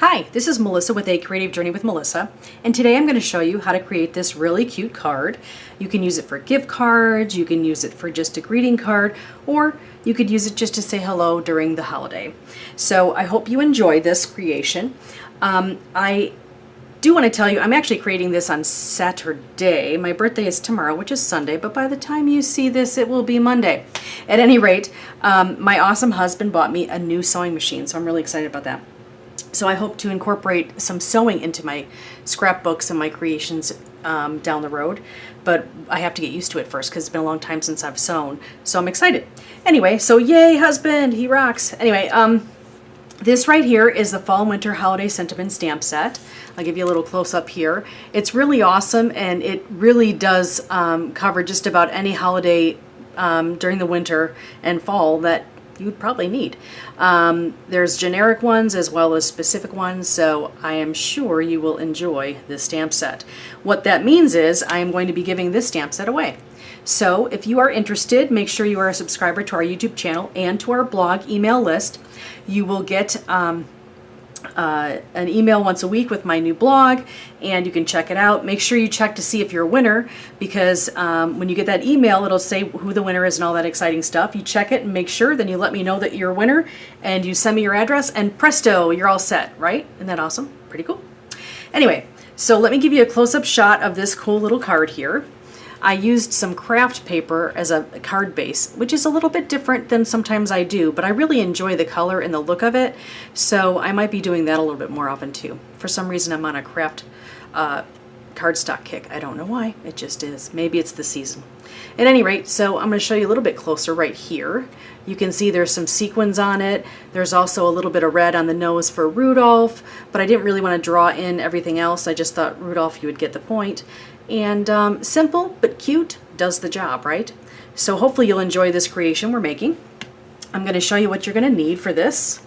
Hi, this is Melissa with A Creative Journey with Melissa, and today I'm going to show you how to create this really cute card. You can use it for gift cards, you can use it for just a greeting card, or you could use it just to say hello during the holiday. So I hope you enjoy this creation. I do want to tell you, I'm actually creating this on Saturday. My birthday is tomorrow, which is Sunday, but by the time you see this, it will be Monday. At any rate, my awesome husband bought me a new sewing machine, so I'm really excited about that. So I hope to incorporate some sewing into my scrapbooks and my creations down the road, but I have to get used to it first because it's been a long time since I've sewn. So I'm excited. Anyway, so yay, husband, he rocks. Anyway, this right here is the Fall and Winter Holiday Sentiment Stamp Set. I'll give you a little close-up here. It's really awesome, and it really does cover just about any holiday during the winter and fall that you'd probably need. There's generic ones as well as specific ones, so I am sure you will enjoy this stamp set. What that means is I am going to be giving this stamp set away. So if you are interested, make sure you are a subscriber to our YouTube channel and to our blog email list. You will get an email once a week with my new blog, and you can check it out. Make sure you check to see if you're a winner, because when you get that email, it'll say who the winner is and all that exciting stuff. You check it and make sure, then you let me know that you're a winner, and you send me your address, and presto, you're all set, right? Isn't that awesome? Pretty cool. Anyway, so let me give you a close-up shot of this cool little card here. I used some craft paper as a card base, which is a little bit different than sometimes I do, but I really enjoy the color and the look of it, so I might be doing that a little bit more often too. For some reason I'm on a craft cardstock kick. I don't know why, it just is. Maybe it's the season. At any rate, so I'm going to show you a little bit closer right here. You can see there's some sequins on it. There's also a little bit of red on the nose for Rudolph, but I didn't really want to draw in everything else. I just thought Rudolph, you would get the point. And simple but cute does the job, right? So hopefully you'll enjoy this creation we're making. I'm going to show you what you're going to need for this.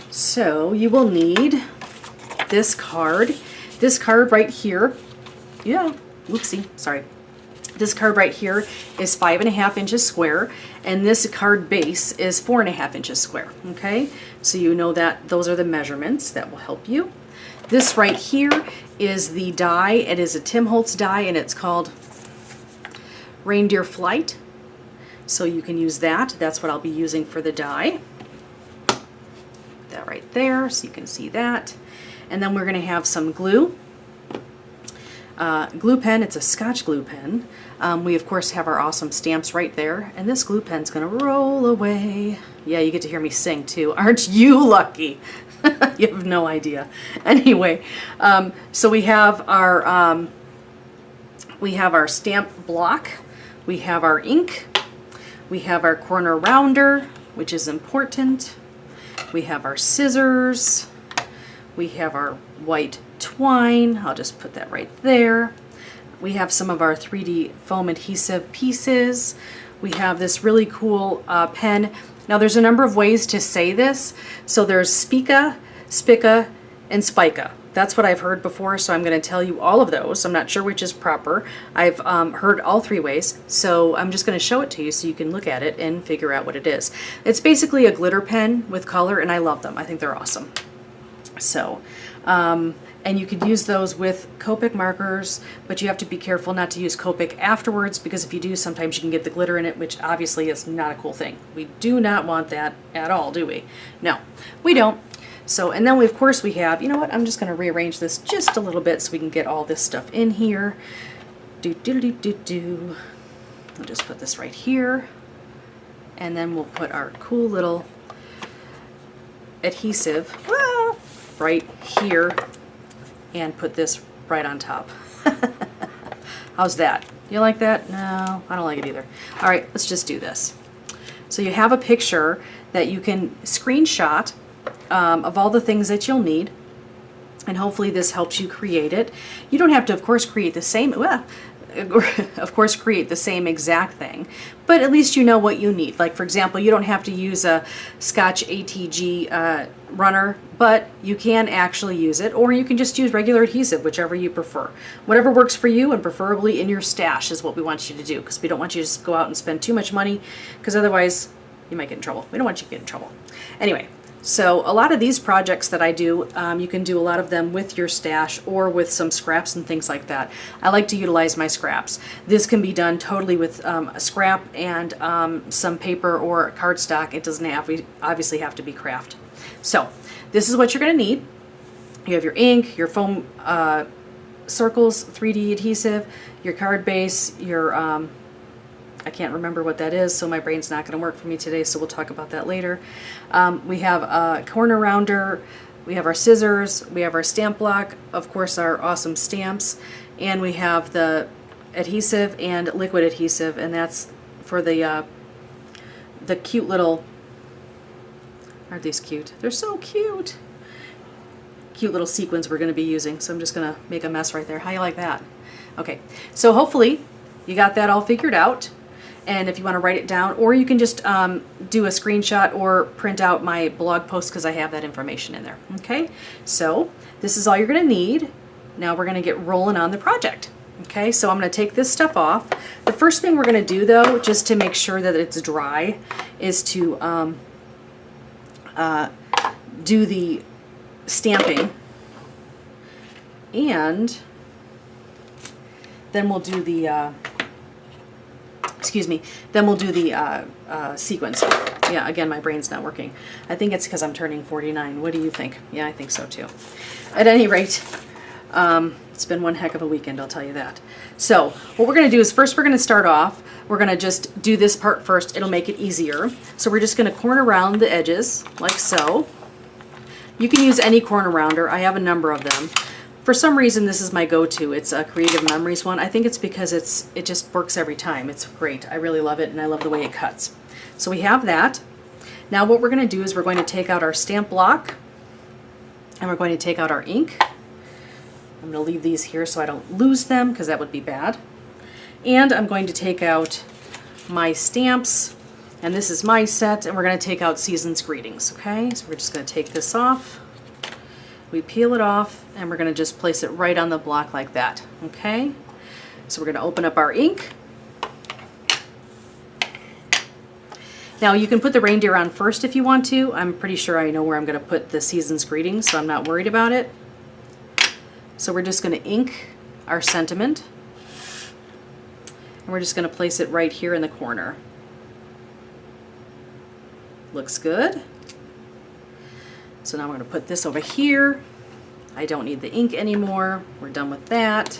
So you will need this card. This card right here, whoopsie, sorry. This card right here is 5.5 inches square, and this card base is 4.5 inches square, okay? So you know that those are the measurements that will help you. This right here is the die. It is a Tim Holtz die, and it's called Reindeer Flight. So you can use that. That's what I'll be using for the die. That right there, so you can see that. And then we're going to have some glue. Glue pen, it's a Scotch glue pen. We of course have our awesome stamps right there, and this glue pen's gonna roll away. Yeah, you get to hear me sing too. Aren't you lucky? You have no idea. Anyway, so we have our stamp block, we have our ink, we have our corner rounder, which is important. We have our scissors, we have our white twine. I'll just put that right there. We have some of our 3D foam adhesive pieces. We have this really cool pen. Now there's a number of ways to say this. So there's Spica, Spica, and Spica. That's what I've heard before, so I'm going to tell you all of those. I'm not sure which is proper. I've heard all three ways, so I'm just going to show it to you so you can look at it and figure out what it is. It's basically a glitter pen with color, and I love them. I think they're awesome. So, and you could use those with Copic markers, but you have to be careful not to use Copic afterwards, because if you do, sometimes you can get the glitter in it, which obviously is not a cool thing. We do not want that at all, do we? No, we don't. So, and then we, of course we have, you know what, I'm just going to rearrange this just a little bit so we can get all this stuff in here. I'll just put this right here, and then we'll put our cool little adhesive right here and put this right on top. How's that? You like that? No, I don't like it either. All right, let's just do this. So you have a picture that you can screenshot of all the things that you'll need, and hopefully this helps you create it. You don't have to, of course, create the same, create the same exact thing, but at least you know what you need. Like, for example, you don't have to use a Scotch ATG runner, but you can actually use it, or you can just use regular adhesive, whichever you prefer. Whatever works for you, and preferably in your stash, is what we want you to do, because we don't want you to just go out and spend too much money, because otherwise you might get in trouble. We don't want you to get in trouble. Anyway, So a lot of these projects that I do, you can do a lot of them with your stash or with some scraps and things like that. I like to utilize my scraps. This can be done totally with a scrap and some paper or cardstock. It doesn't obviously have to be craft. So this is what you're going to need. You have your ink, your foam circles, 3D adhesive, your card base, your I can't remember what that is, so my brain's not going to work for me today, so we'll talk about that later. We have a corner rounder, we have our scissors, we have our stamp block, of course our awesome stamps, and we have the adhesive and liquid adhesive, and that's for the cute little, aren't these cute? They're so cute! Cute little sequins we're going to be using, so I'm just going to make a mess right there. How you like that? Okay, so hopefully you got that all figured out. And if you want to write it down, or you can just do a screenshot or print out my blog post because I have that information in there. Okay, so this is all you're going to need. Now we're going to get rolling on the project. Okay, so I'm going to take this stuff off. The first thing we're going to do though, just to make sure that it's dry, is to do the stamping, and then we'll do the then we'll do the sequence. Yeah, again, my brain's not working. I think it's because I'm turning 49. What do you think? Yeah, I think so too. At any rate, it's been one heck of a weekend, I'll tell you that. So what we're going to do is first we're going to start off. We're going to just do this part first. It'll make it easier. So we're just going to corner around the edges like so. You can use any corner rounder. I have a number of them. For some reason, this is my go-to. It's a Creative Memories one. I think it's because it just works every time. It's great. I really love it, and I love the way it cuts. So we have that. Now what we're going to do is we're going to take out our stamp block, and we're going to take out our ink. I'm going to leave these here so I don't lose them, because that would be bad. And I'm going to take out my stamps, and this is my set, and we're going to take out Season's Greetings. Okay, so we're just going to take this off. We peel it off, and we're going to just place it right on the block like that. Okay, so we're going to open up our ink. Now you can put the reindeer on first if you want to. I'm pretty sure I know where I'm going to put the Season's Greetings, so I'm not worried about it. So we're just going to ink our sentiment, and we're just going to place it right here in the corner. Looks good. So now we're going to put this over here. I don't need the ink anymore. We're done with that.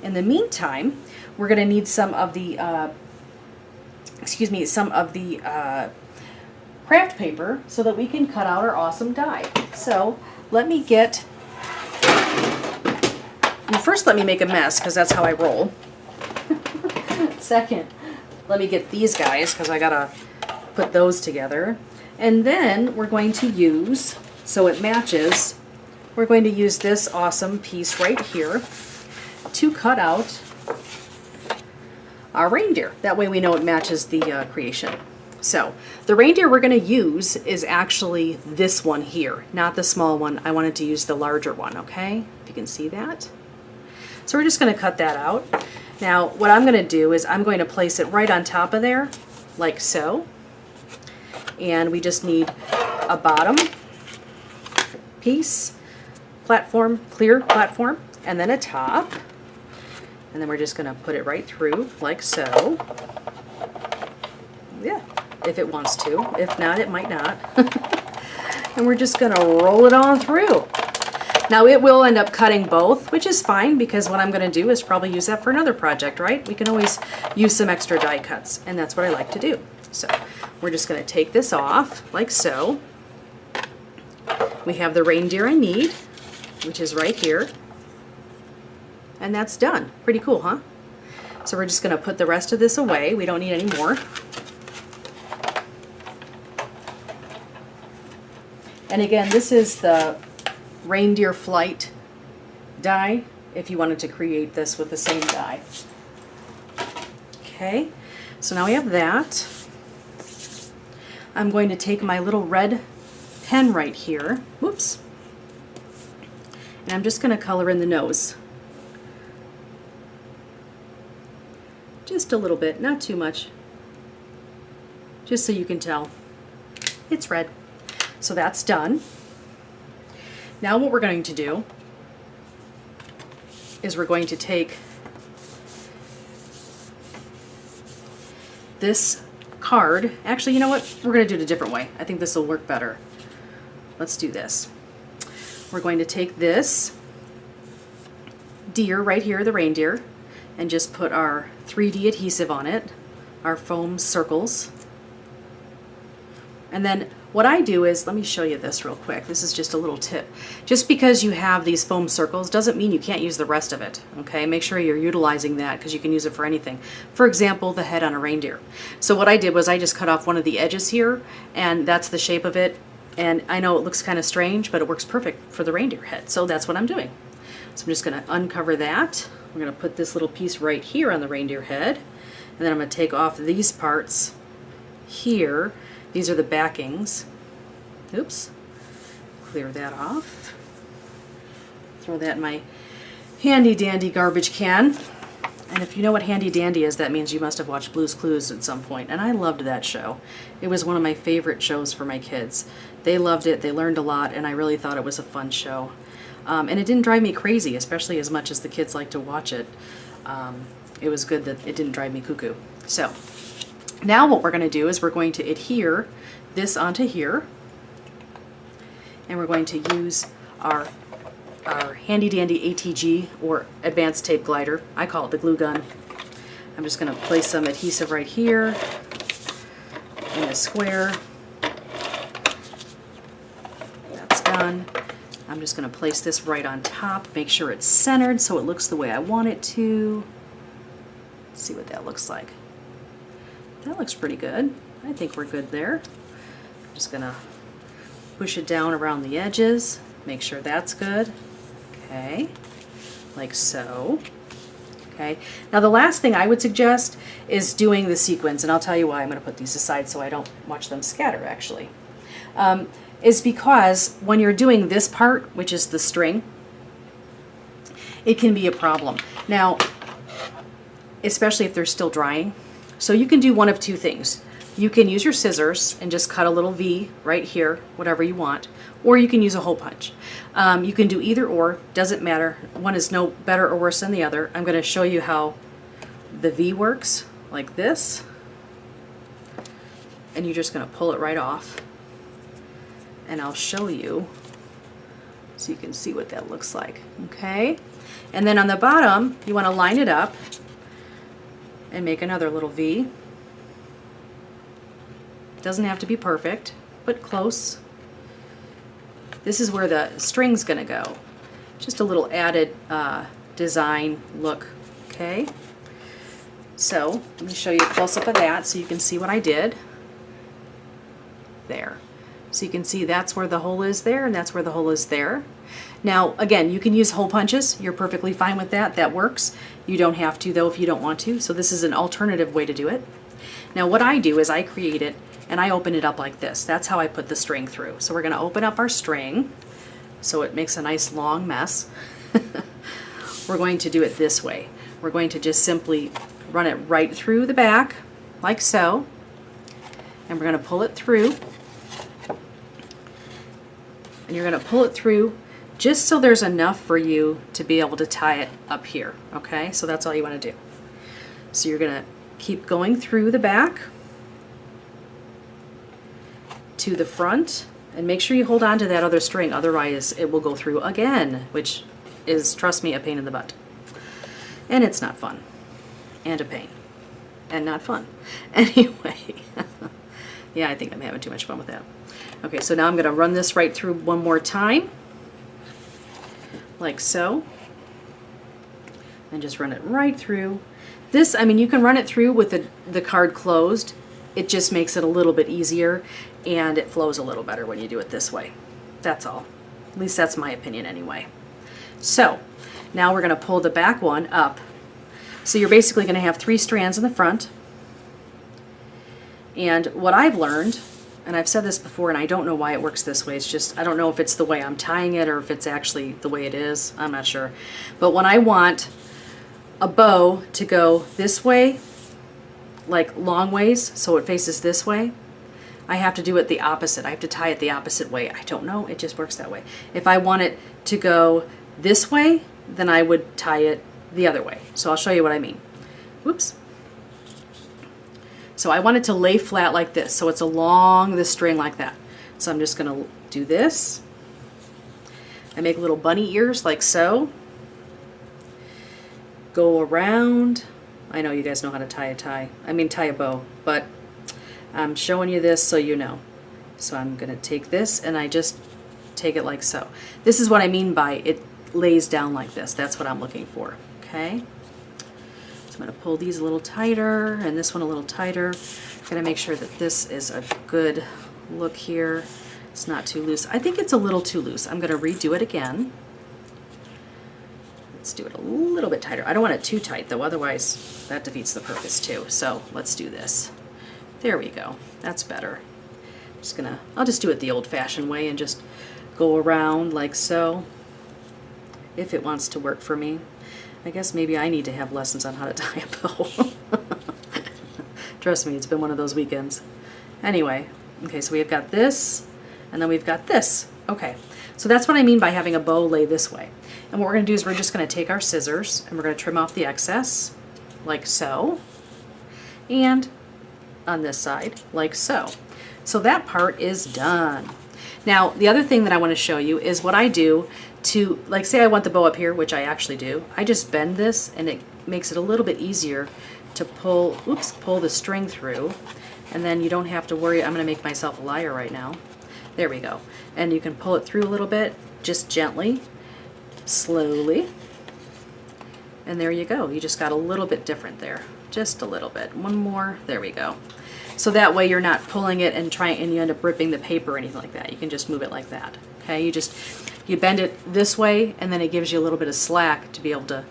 In the meantime, we're going to need some of the, craft paper so that we can cut out our awesome die. So let me get, first let me make a mess because that's how I roll. Second, let me get these guys because I got to put those together. And then we're going to use, so it matches, we're going to use this awesome piece right here to cut out our reindeer. That way we know it matches the creation. So the reindeer we're going to use is actually this one here, not the small one. I wanted to use the larger one, okay? If you can see that. So we're just going to cut that out. Now what I'm going to do is I'm going to place it right on top of there, like so. And we just need a bottom piece, platform, clear platform, and then a top. And then we're just going to put it right through like so. Yeah, if it wants to. If not, it might not. And we're just going to roll it on through. Now it will end up cutting both, which is fine because what I'm going to do is probably use that for another project, right? We can always use some extra die cuts, and that's what I like to do. So we're just going to take this off like so. We have the reindeer I need, which is right here. And that's done. Pretty cool, huh? So we're just going to put the rest of this away. We don't need any more. And again, this is the reindeer flight die if you wanted to create this with the same die. Okay, so now we have that. I'm going to take my little red pen right here, whoops, and I'm just going to color in the nose. Just a little bit, not too much, just so you can tell it's red. So that's done. Now what we're going to do is we're going to take this card. Actually, you know what? We're going to do it a different way. I think this will work better. Let's do this. We're going to take this deer right here, the reindeer, and just put our 3D adhesive on it, our foam circles. And then what I do is, let me show you this real quick. This is just a little tip. Just because you have these foam circles doesn't mean you can't use the rest of it, okay? Make sure you're utilizing that because you can use it for anything. For example, the head on a reindeer. So what I did was I just cut off one of the edges here, and that's the shape of it. And I know it looks kind of strange, but it works perfect for the reindeer head. So that's what I'm doing. So I'm just going to uncover that. We're going to put this little piece right here on the reindeer head. And then I'm going to take off these parts here. These are the backings. Oops. Clear that off. Throw that in my handy dandy garbage can. And if you know what handy dandy is, that means you must have watched Blue's Clues at some point. And I loved that show. It was one of my favorite shows for my kids. They loved it, they learned a lot, and I really thought it was a fun show. And it didn't drive me crazy, especially as much as the kids like to watch it. It was good that it didn't drive me cuckoo. So now what we're going to do is we're going to adhere this onto here. And we're going to use our handy dandy ATG, or advanced tape glider. I call it the glue gun. I'm just going to place some adhesive right here in a square. That's done. I'm just going to place this right on top, make sure it's centered so it looks the way I want it to. Let's see what that looks like. That looks pretty good. I think we're good there. I'm just going to push it down around the edges, make sure that's good. Okay, like so. Okay, now the last thing I would suggest is doing the sequins, and I'll tell you why. I'm going to put these aside so I don't watch them scatter actually. Is because when you're doing this part, which is the string, it can be a problem. Now, especially if they're still drying. So you can do one of two things. You can use your scissors and just cut a little V right here, whatever you want, or you can use a hole punch. You can do either or, doesn't matter. One is no better or worse than the other. I'm going to show you how the V works, like this, and you're just going to pull it right off. And I'll show you so you can see what that looks like, okay? And then on the bottom, you want to line it up and make another little V. Doesn't have to be perfect, but close. This is where the string's gonna go. Just a little added design look, okay? So let me show you a close-up of that so you can see what I did. There. So you can see that's where the hole is there, and that's where the hole is there. Now, again, you can use hole punches. You're perfectly fine with that. That works. You don't have to, though, if you don't want to. So this is an alternative way to do it. Now, what I do is I create it, and I open it up like this. That's how I put the string through. So we're going to open up our string so it makes a nice long mess. We're going to do it this way. We're going to just simply run it right through the back, like so. And we're going to pull it through. And you're going to pull it through just so there's enough for you to be able to tie it up here, okay? So that's all you want to do. So you're going to keep going through the back to the front, and make sure you hold on to that other string, otherwise it will go through again, which is, trust me, a pain in the butt. And it's not fun. And a pain. And not fun. Anyway. Yeah, I think I'm having too much fun with that. Okay, so now I'm going to run this right through one more time, like so, and just run it right through. This, I mean, you can run it through with the card closed. It just makes it a little bit easier, and it flows a little better when you do it this way. That's all. At least that's my opinion anyway. So now we're going to pull the back one up. So you're basically going to have 3 strands in the front. And what I've learned, and I've said this before, and I don't know why it works this way. It's just, I don't know if it's the way I'm tying it or if it's actually the way it is. I'm not sure. But when I want a bow to go this way, like long ways, so it faces this way, I have to do it the opposite. I have to tie it the opposite way. I don't know, it just works that way. If I want it to go this way, then I would tie it the other way. So I'll show you what I mean. Whoops. So I want it to lay flat like this, so it's along the string like that. So I'm just gonna do this. I make little bunny ears like so. Go around. I know you guys know how to tie a bow, but I'm showing you this so you know. So I'm gonna take this and I just take it like so. This is what I mean by it lays down like this. That's what I'm looking for, okay? So I'm gonna pull these a little tighter and this one a little tighter. I'm gonna make sure that this is a good look here. It's not too loose. I think it's a little too loose. I'm gonna redo it again. Let's do it a little bit tighter. I don't want it too tight though, otherwise that defeats the purpose too. So let's do this. There we go. That's better. I'll just do it the old-fashioned way and just go around like so, if it wants to work for me. I guess maybe I need to have lessons on how to tie a bow. Trust me, it's been one of those weekends. Anyway, okay, so we've got this, and then we've got this. Okay, so that's what I mean by having a bow lay this way. And what we're going to do is we're just going to take our scissors and we're going to trim off the excess, like so, and on this side, like so. So that part is done. Now, the other thing that I want to show you is what I do to, like say I want the bow up here, which I actually do. I just bend this and it makes it a little bit easier to pull the string through. And then you don't have to worry. I'm going to make myself a liar right now. There we go. And you can pull it through a little bit, just gently, slowly. And there you go. You just got a little bit different there. Just a little bit. One more. There we go. So that way you're not pulling it and you end up ripping the paper or anything like that. You can just move it like that. Okay, you bend it this way and then it gives you a little bit of slack to be able to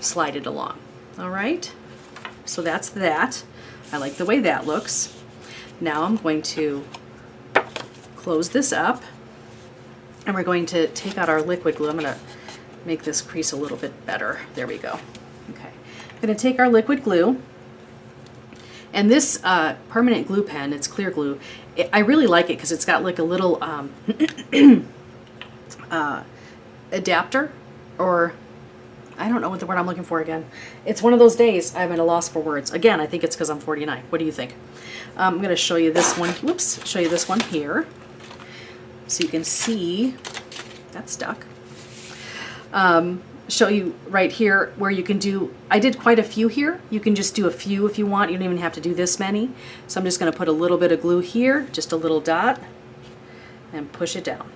slide it along. All right, so that's that. I like the way that looks. Now I'm going to close this up and we're going to take out our liquid glue. I'm going to make this crease a little bit better. There we go. Okay, I'm going to take our liquid glue. And this permanent glue pen, it's clear glue, I really like it because it's got like a little adapter, or I don't know what the word I'm looking for again. It's one of those days I'm at a loss for words. Again, I think it's because I'm 49. What do you think? I'm going to show you this one. Whoops, show you this one here. So you can see, that's stuck. Show you right here where you can do, I did quite a few here. You can just do a few if you want. You don't even have to do this many. So I'm just going to put a little bit of glue here, just a little dot, and push it down.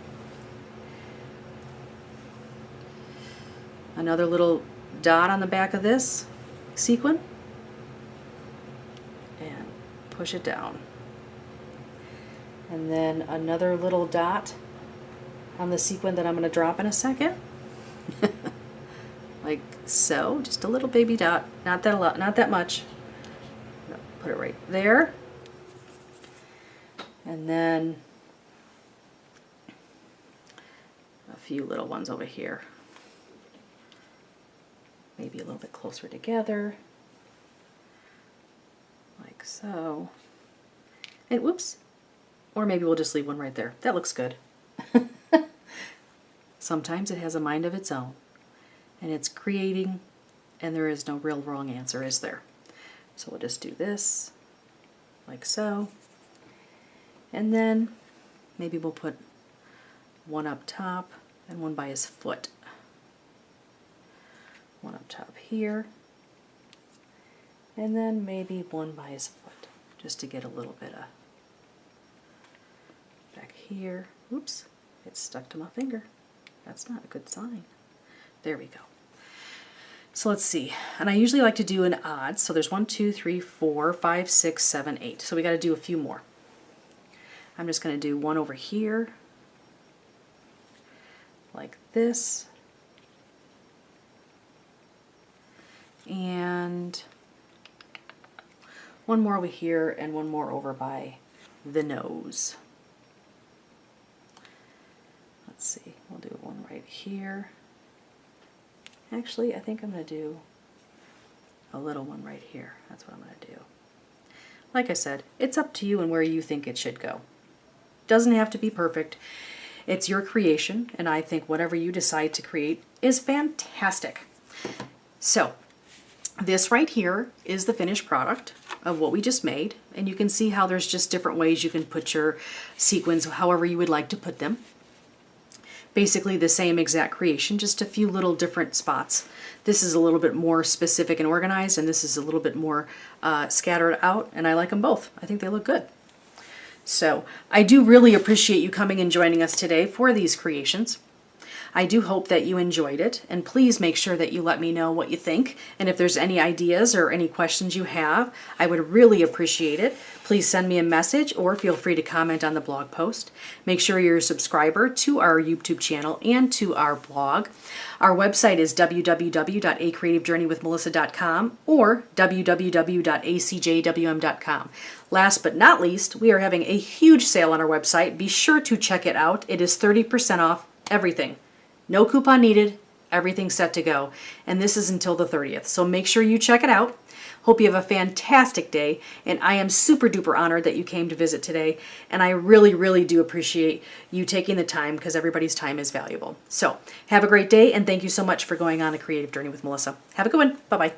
Another little dot on the back of this sequin, and push it down. And then another little dot on the sequin that I'm going to drop in a second. Like so, just a little baby dot, not that a lot, not that much. Put it right there. And then a few little ones over here. Maybe a little bit closer together. Like so. And whoops. Or maybe we'll just leave one right there. That looks good. Sometimes it has a mind of its own. And it's creating, and there is no real wrong answer, is there? So we'll just do this, like so. And then maybe we'll put one up top and one by his foot. One up top here. And then maybe one by his foot, just to get a little bit of back here. Oops, it's stuck to my finger. That's not a good sign. There we go. So let's see, and I usually like to do an odd, so there's 1, 2, 3, 4, 5, 6, 7, 8. So we got to do a few more. I'm just going to do one over here, like this, and one more over here, and one more over by the nose. Let's see, we'll do one right here. Actually, I think I'm going to do a little one right here. That's what I'm going to do. like I said, it's up to you and where you think it should go. Doesn't have to be perfect. It's your creation, and I think whatever you decide to create is fantastic. So this right here is the finished product of what we just made, and you can see how there's just different ways you can put your sequins however you would like to put them. Basically the same exact creation, just a few little different spots. This is a little bit more specific and organized, and this is a little bit more scattered out, and I like them both. I think they look good. So I do really appreciate you coming and joining us today for these creations. I do hope that you enjoyed it, and please make sure that you let me know what you think, and if there's any ideas or any questions you have, I would really appreciate it. Please send me a message or feel free to comment on the blog post. Make sure you're a subscriber to our YouTube channel and to our blog. Our website is www.acreativejourneywithmelissa.com or www.acjwm.com. Last but not least, we are having a huge sale on our website. Be sure to check it out. It is 30% off everything. No coupon needed, everything's set to go. And this is until the 30th. So make sure you check it out. Hope you have a fantastic day. And I am super duper honored that you came to visit today. And I really, really do appreciate you taking the time, because everybody's time is valuable. So have a great day, and thank you so much for going on a creative journey with Melissa. Have a good one. Bye-bye.